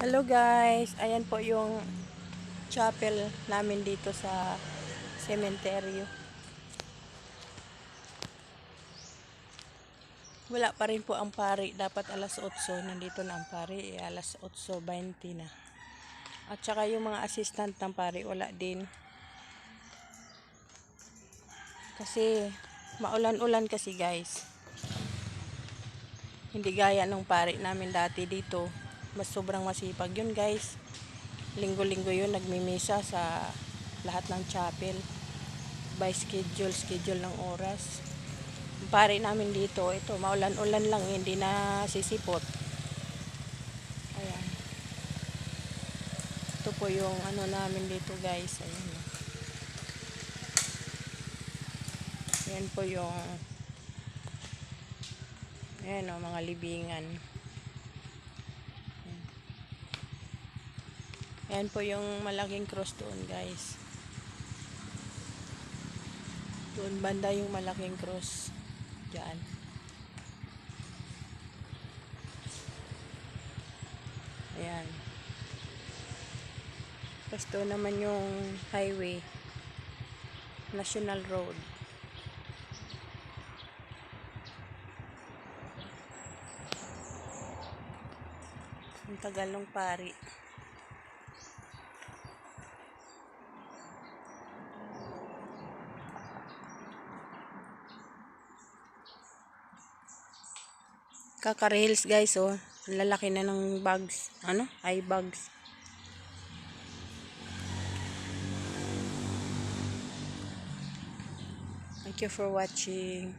Hello guys, ayan po yung chapel namin dito sa sementeryo. Wala pa rin po ang pari, dapat alas 8 nandito na ang pari, alas 8:20 na. At saka yung mga assistant ng pari wala din. Kasi maulan-ulan kasi guys. Hindi gaya nung pari namin dati dito. Mas sobrang masipag yun guys. Linggo-linggo yun nagmimisa sa lahat ng chapel. By schedule ng oras. Ang pari namin dito, ito, maulan-ulan lang, hindi na sisipot. Ayan. Ito po yung ano namin dito guys. Ayan. Ayan po yung ayan o, mga libingan. Ayan po yung malaking cross doon guys. Doon banda yung malaking cross. Diyan. Ayan. Tapos doon naman yung highway. National Road. Ang tagal ng pari. Kakarehils guys oh. Ang lalaki na ng bags. Ano? Eye bags. Thank you for watching.